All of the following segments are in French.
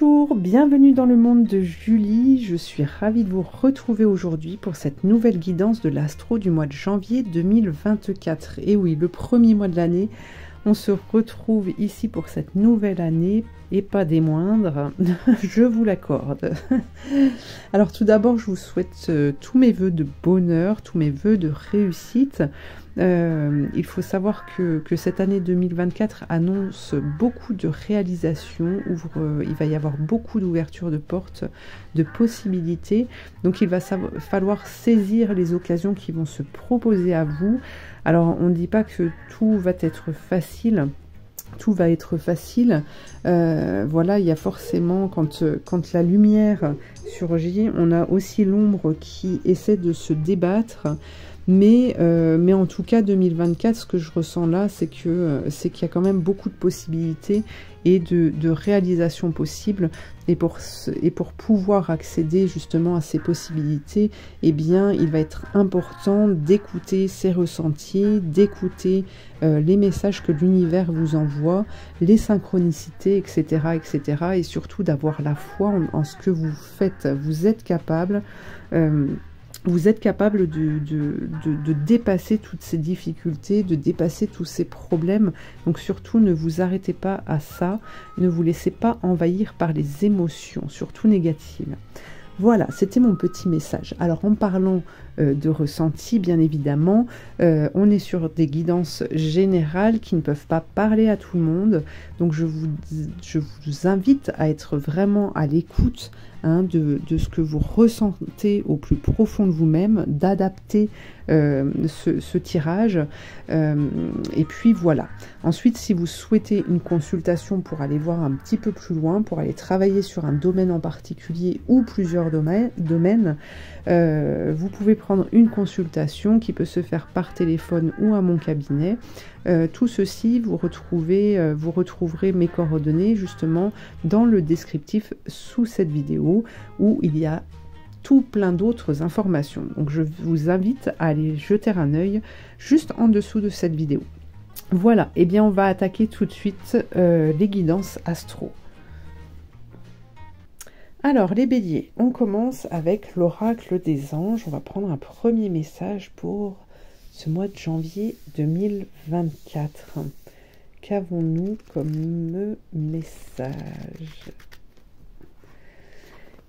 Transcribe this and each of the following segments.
Bonjour, bienvenue dans le monde de Julie. Je suis ravie de vous retrouver aujourd'hui pour cette nouvelle guidance de l'astro du mois de janvier 2024. Et oui, le premier mois de l'année, on se retrouve ici pour cette nouvelle année et pas des moindres, je vous l'accorde. Alors tout d'abord, je vous souhaite tous mes vœux de bonheur, tous mes vœux de réussite. Il faut savoir que cette année 2024 annonce beaucoup de réalisations, il va y avoir beaucoup d'ouverture de portes, de possibilités. Donc il va falloir saisir les occasions qui vont se proposer à vous. Alors on ne dit pas que tout va être facile. Tout va être facile. Voilà, il y a forcément, quand la lumière surgit, on a aussi l'ombre qui essaie de se débattre. Mais en tout cas, 2024, ce que je ressens là, c'est qu'il y a quand même beaucoup de possibilités et de réalisations possibles. Et pour pouvoir accéder justement à ces possibilités, eh bien, il va être important d'écouter ses ressentis, d'écouter les messages que l'univers vous envoie, les synchronicités, etc., etc. Et surtout d'avoir la foi en ce que vous faites. Vous êtes capable. Vous êtes capable de dépasser toutes ces difficultés, de dépasser tous ces problèmes. Donc surtout, ne vous arrêtez pas à ça. Ne vous laissez pas envahir par les émotions, surtout négatives. Voilà, c'était mon petit message. Alors en parlant de ressenti, bien évidemment, on est sur des guidances générales qui ne peuvent pas parler à tout le monde. Donc je vous invite à être vraiment à l'écoute de ce que vous ressentez au plus profond de vous-même, d'adapter ce tirage. Et puis voilà. Ensuite, si vous souhaitez une consultation pour aller voir un petit peu plus loin, pour aller travailler sur un domaine en particulier ou plusieurs domaines, vous pouvez prendre une consultation qui peut se faire par téléphone ou à mon cabinet. Tout ceci, vous retrouverez mes coordonnées justement dans le descriptif sous cette vidéo où il y a tout plein d'autres informations. Donc je vous invite à aller jeter un œil juste en dessous de cette vidéo. Voilà, et bien on va attaquer tout de suite les guidances astro. Alors les béliers, on commence avec l'oracle des anges. On va prendre un premier message pour ce mois de janvier 2024. Qu'avons-nous comme message?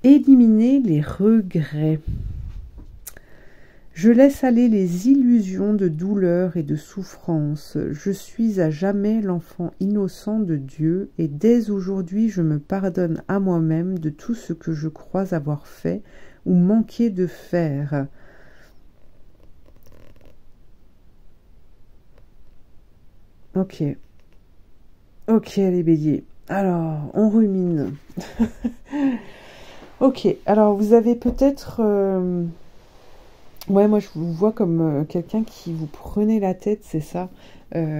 Éliminer les regrets. Je laisse aller les illusions de douleur et de souffrance. Je suis à jamais l'enfant innocent de Dieu et dès aujourd'hui je me pardonne à moi-même de tout ce que je crois avoir fait ou manqué de faire. Ok. Ok les béliers. Alors, on rumine. Ok, alors vous avez peut-être... Ouais, moi je vous vois comme quelqu'un qui vous prenait la tête, c'est ça,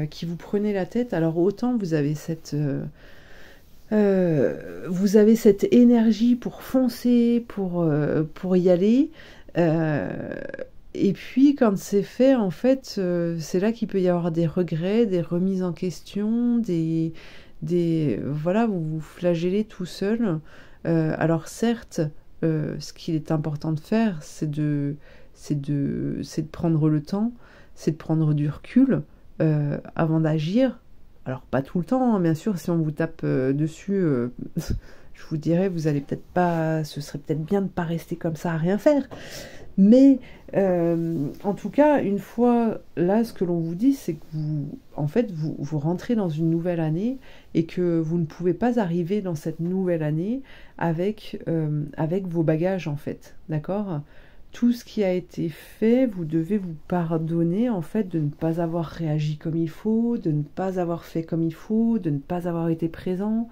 qui vous prenait la tête. Alors autant vous avez cette énergie pour foncer, pour y aller, et puis quand c'est fait, en fait, c'est là qu'il peut y avoir des regrets, des remises en question, voilà, vous vous flagellez tout seul. Alors certes, ce qu'il est important de faire, c'est de prendre le temps, c'est de prendre du recul avant d'agir. Alors pas tout le temps, hein, bien sûr, si on vous tape dessus, je vous dirais, vous allez peut-être pas, ce serait peut-être bien de ne pas rester comme ça à rien faire. Mais en tout cas, une fois là, ce que l'on vous dit, c'est que vous rentrez dans une nouvelle année et que vous ne pouvez pas arriver dans cette nouvelle année avec vos bagages, en fait, d'accord ? Tout ce qui a été fait, vous devez vous pardonner, en fait, de ne pas avoir réagi comme il faut, de ne pas avoir fait comme il faut, de ne pas avoir été présent,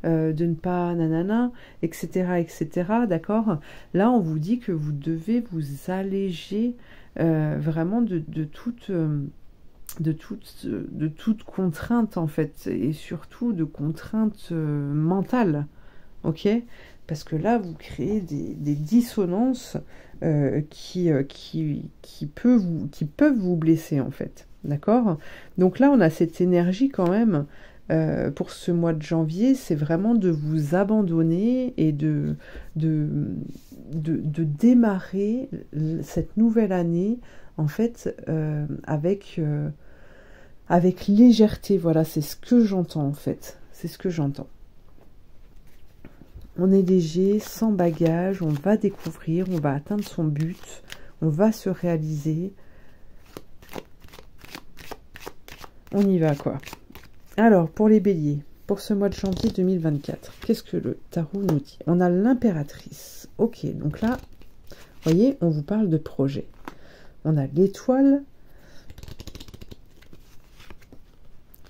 de ne pas nanana, etc., etc., d'accord? Là, on vous dit que vous devez vous alléger vraiment de toute contrainte, en fait, et surtout de contrainte mentale, ok? Parce que là, vous créez des dissonances qui peuvent vous blesser, en fait, d'accord? Donc là, on a cette énergie quand même pour ce mois de janvier, c'est vraiment de vous abandonner et de démarrer cette nouvelle année, en fait, avec légèreté. Voilà, c'est ce que j'entends, en fait. C'est ce que j'entends. On est léger, sans bagage, on va découvrir, on va atteindre son but, on va se réaliser. On y va, quoi. Alors, pour les béliers, pour ce mois de janvier 2024, qu'est-ce que le tarot nous dit? On a l'impératrice. Ok, donc là, vous voyez, on vous parle de projet. On a l'étoile.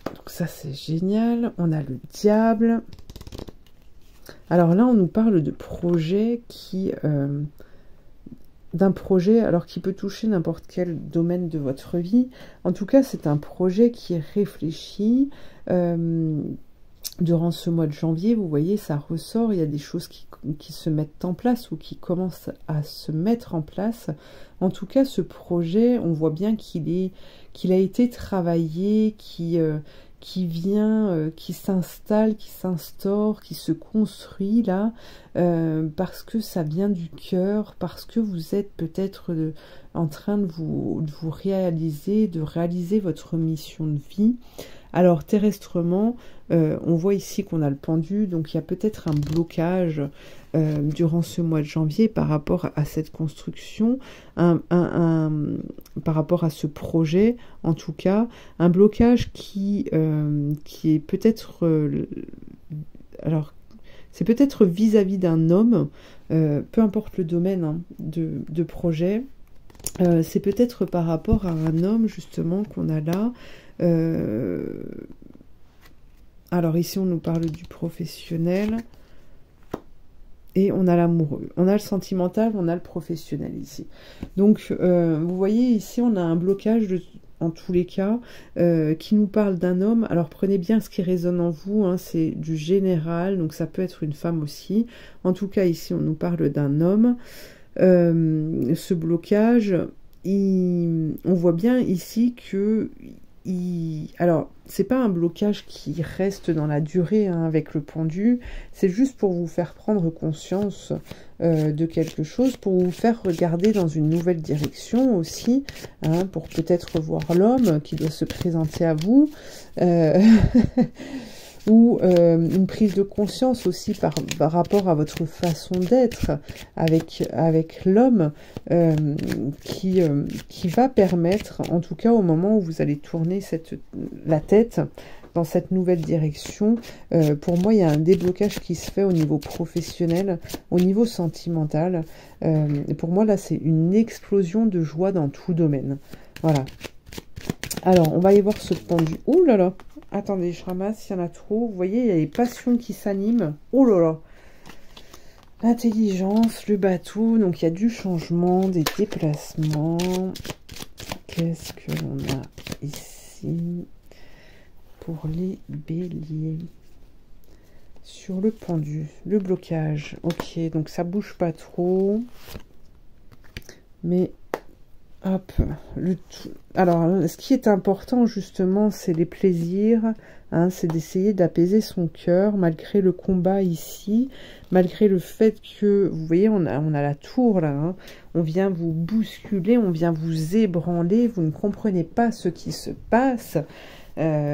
Donc ça, c'est génial. On a le diable. Alors là, on nous parle de projet d'un projet, alors qui peut toucher n'importe quel domaine de votre vie. En tout cas, c'est un projet qui est réfléchi. Durant ce mois de janvier, vous voyez, ça ressort, il y a des choses qui se mettent en place ou qui commencent à se mettre en place. En tout cas, ce projet, on voit bien qu'il a été travaillé, qui vient, qui s'installe, qui s'instaure, qui se construit là, parce que ça vient du cœur, parce que vous êtes peut-être en train de vous réaliser, de réaliser votre mission de vie. Alors terrestrement, on voit ici qu'on a le pendu, donc il y a peut-être un blocage durant ce mois de janvier par rapport à cette construction, par rapport à ce projet, en tout cas, un blocage qui est peut-être... alors, c'est peut-être vis-à-vis d'un homme, peu importe le domaine hein, de projet, c'est peut-être par rapport à un homme justement qu'on a là. Alors ici on nous parle du professionnel et on a l'amoureux, on a le sentimental, on a le professionnel ici. Donc vous voyez ici on a un blocage en tous les cas qui nous parle d'un homme. Alors prenez bien ce qui résonne en vous, hein, c'est du général, donc ça peut être une femme aussi. En tout cas ici on nous parle d'un homme. Ce blocage, on voit bien ici que alors c'est pas un blocage qui reste dans la durée hein, avec le pendu, c'est juste pour vous faire prendre conscience de quelque chose, pour vous faire regarder dans une nouvelle direction aussi, hein, pour peut-être voir l'homme qui doit se présenter à vous, ou une prise de conscience aussi par rapport à votre façon d'être avec l'homme qui va permettre, en tout cas au moment où vous allez tourner la tête dans cette nouvelle direction, pour moi il y a un déblocage qui se fait au niveau professionnel, au niveau sentimental. Pour moi là c'est une explosion de joie dans tout domaine. Voilà. Alors on va aller voir ce pendu. Ouh là là. Attendez, je ramasse, il y en a trop. Vous voyez, il y a les passions qui s'animent. Oh là là. L'intelligence, le bateau. Donc, il y a du changement, des déplacements. Qu'est-ce que l'on a ici pour les béliers? Sur le pendu, le blocage. Ok, donc ça bouge pas trop. Mais... hop, alors, ce qui est important, justement, c'est les plaisirs, hein, c'est d'essayer d'apaiser son cœur, malgré le combat ici, malgré le fait que, vous voyez, on a la tour, là, hein, on vient vous bousculer, on vient vous ébranler, vous ne comprenez pas ce qui se passe, on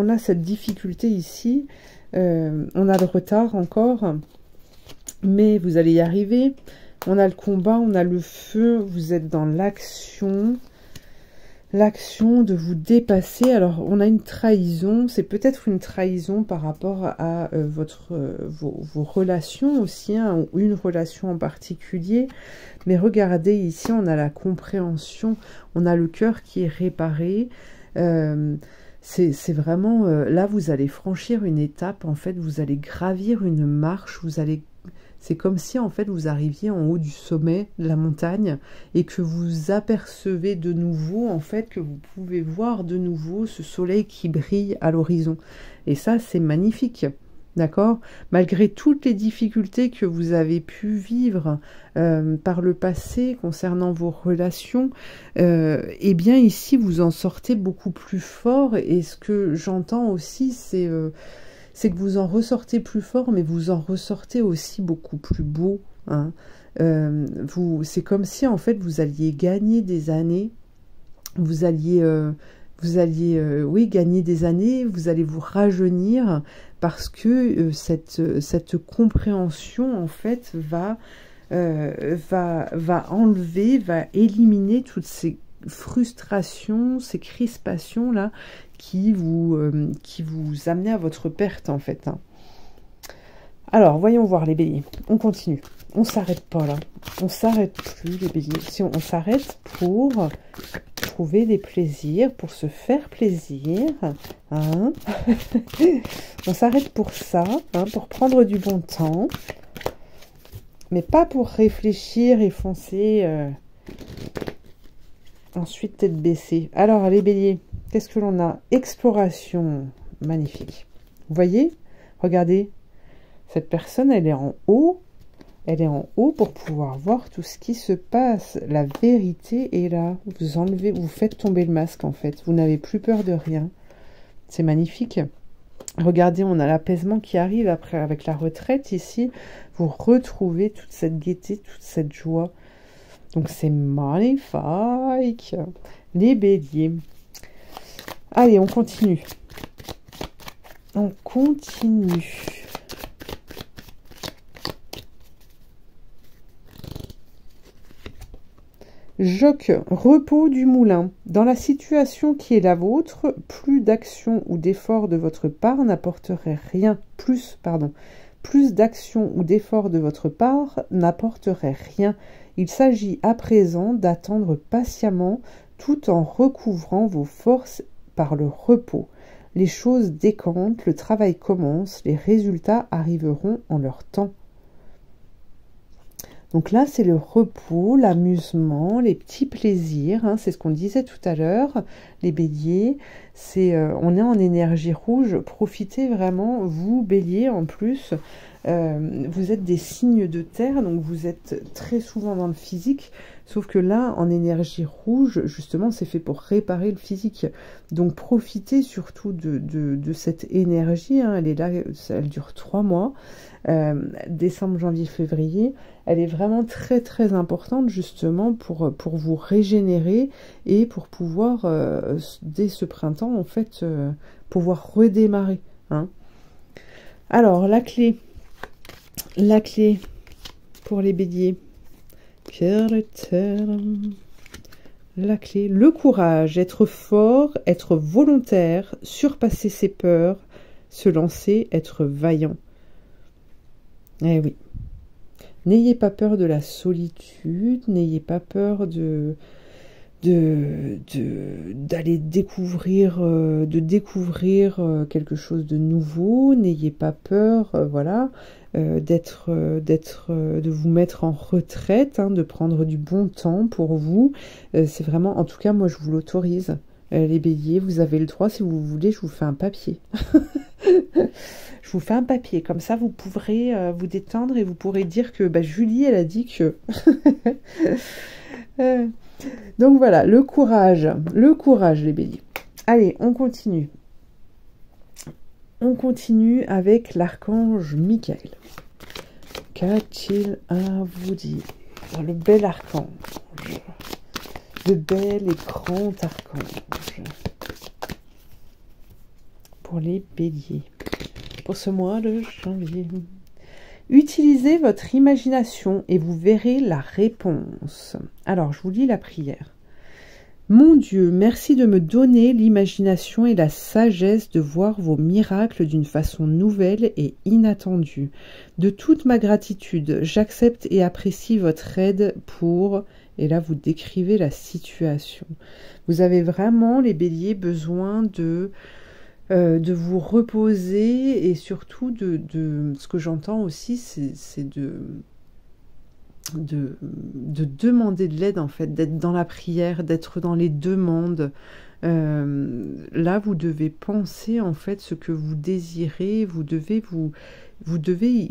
a cette difficulté ici, on a le retard encore, mais vous allez y arriver. On a le combat, on a le feu, vous êtes dans l'action de vous dépasser. Alors, on a une trahison, c'est peut-être une trahison par rapport à vos relations aussi, hein, une relation en particulier. Mais regardez, ici, on a la compréhension, on a le cœur qui est réparé. C'est vraiment, là, vous allez franchir une étape, en fait, vous allez gravir une marche, c'est comme si, en fait, vous arriviez en haut du sommet de la montagne et que vous apercevez de nouveau, en fait, que vous pouvez voir de nouveau ce soleil qui brille à l'horizon. Et ça, c'est magnifique. D'accord? Malgré toutes les difficultés que vous avez pu vivre par le passé concernant vos relations, eh bien ici vous en sortez beaucoup plus fort. Et ce que j'entends aussi, c'est que vous en ressortez plus fort, mais vous en ressortez aussi beaucoup plus beau. Hein. C'est comme si en fait vous alliez gagner des années, vous alliez oui, gagner des années, vous allez vous rajeunir parce que cette compréhension, en fait, va enlever, va éliminer toutes ces frustrations, ces crispations-là qui vous amenaient à votre perte, en fait. Hein. Alors, voyons voir les béliers. On continue. On s'arrête pas là. On s'arrête plus, les béliers. Si on s'arrête pour trouver des plaisirs, pour se faire plaisir. Hein. On s'arrête pour ça, hein, pour prendre du bon temps. Mais pas pour réfléchir et foncer. Ensuite, tête baissée. Alors, les béliers, qu'est-ce que l'on a? Exploration. Magnifique. Vous voyez? Regardez. Cette personne, elle est en haut. Elle est en haut pour pouvoir voir tout ce qui se passe. La vérité est là. Vous enlevez, vous faites tomber le masque en fait. Vous n'avez plus peur de rien. C'est magnifique. Regardez, on a l'apaisement qui arrive après avec la retraite ici. Vous retrouvez toute cette gaieté, toute cette joie. Donc c'est magnifique. Les béliers. Allez, on continue. On continue. Joc, repos du moulin. Dans la situation qui est la vôtre, plus d'action ou d'effort de votre part n'apporterait rien. Plus d'action ou d'effort de votre part n'apporterait rien. Il s'agit à présent d'attendre patiemment tout en recouvrant vos forces par le repos. Les choses décantent, le travail commence, les résultats arriveront en leur temps. Donc là, c'est le repos, l'amusement, les petits plaisirs. Hein, c'est ce qu'on disait tout à l'heure, les béliers. On est en énergie rouge. Profitez vraiment, vous, béliers, en plus. Vous êtes des signes de terre, donc vous êtes très souvent dans le physique. Sauf que là, en énergie rouge, justement, c'est fait pour réparer le physique. Donc profitez surtout de cette énergie. Hein, elle est là, elle dure 3 mois. Décembre, janvier, février, elle est vraiment très très importante justement pour vous régénérer et pour pouvoir, dès ce printemps en fait, pouvoir redémarrer. Hein. Alors, la clé pour les béliers. La clé, le courage, être fort, être volontaire, surpasser ses peurs, se lancer, être vaillant. Eh oui. N'ayez pas peur de la solitude, n'ayez pas peur d'aller découvrir, quelque chose de nouveau. N'ayez pas peur, voilà, de vous mettre en retraite, hein, de prendre du bon temps pour vous. C'est vraiment, en tout cas, moi je vous l'autorise. Les béliers, vous avez le droit, si vous voulez, je vous fais un papier. Je vous fais un papier, comme ça vous pourrez vous détendre et vous pourrez dire que Julie, elle a dit que... Donc voilà, le courage, les béliers. Allez, on continue. On continue avec l'archange Michael. Qu'a-t-il à vous dire? Le bel archange. Le bel et grand archange. Pour les béliers. Pour ce mois de janvier. Utilisez votre imagination et vous verrez la réponse. Alors, je vous lis la prière. Mon Dieu, merci de me donner l'imagination et la sagesse de voir vos miracles d'une façon nouvelle et inattendue. De toute ma gratitude, j'accepte et apprécie votre aide pour... Et là, vous décrivez la situation. Vous avez vraiment, les béliers, besoin de vous reposer et surtout ce que j'entends aussi, c'est de demander de l'aide en fait, d'être dans la prière, d'être dans les demandes, Là, vous devez penser en fait ce que vous désirez, vous devez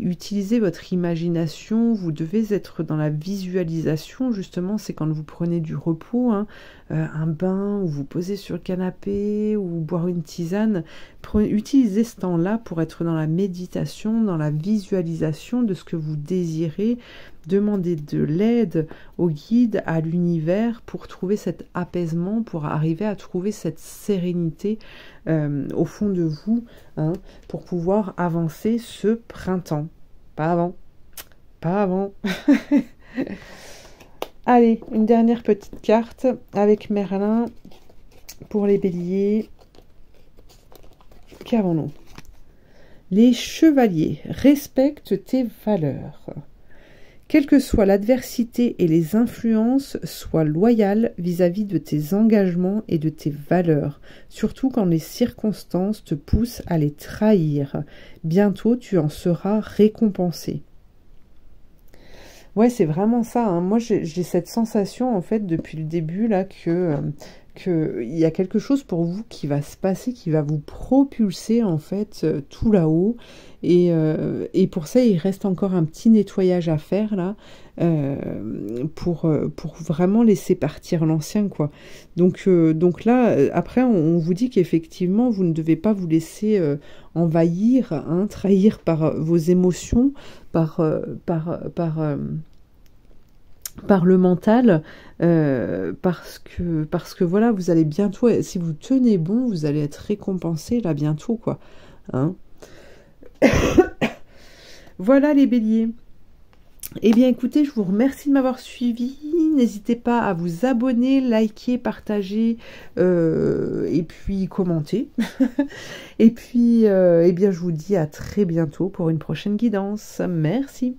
utiliser votre imagination, vous devez être dans la visualisation, justement, c'est quand vous prenez du repos, hein, un bain, ou vous posez sur le canapé, ou boire une tisane. Utilisez ce temps-là pour être dans la méditation, dans la visualisation de ce que vous désirez. Demandez de l'aide au guide, à l'univers, pour trouver cet apaisement, pour arriver à trouver cette sérénité au fond de vous, hein, pour pouvoir avancer ce printemps. Pas avant. Pas avant. Allez, une dernière petite carte avec Merlin pour les béliers. Qu'avons-nous? Les chevaliers, respectent tes valeurs. Quelle que soit l'adversité et les influences, sois loyal vis-à-vis de tes engagements et de tes valeurs, surtout quand les circonstances te poussent à les trahir. Bientôt, tu en seras récompensé. Ouais, c'est vraiment ça, hein. Moi, j'ai cette sensation, en fait, depuis le début, là, que il y a quelque chose pour vous qui va se passer, qui va vous propulser, en fait, tout là-haut. Et pour ça, il reste encore un petit nettoyage à faire, là, pour vraiment laisser partir l'ancien, quoi. Donc là, après, on vous dit qu'effectivement, vous ne devez pas vous laisser envahir, hein, trahir par vos émotions, par le mental, parce que voilà, vous allez bientôt, si vous tenez bon, vous allez être récompensé là bientôt, quoi. Hein. Voilà les béliers. Eh bien écoutez, je vous remercie de m'avoir suivi. N'hésitez pas à vous abonner, liker, partager et puis commenter. Et puis eh bien je vous dis à très bientôt pour une prochaine guidance. Merci.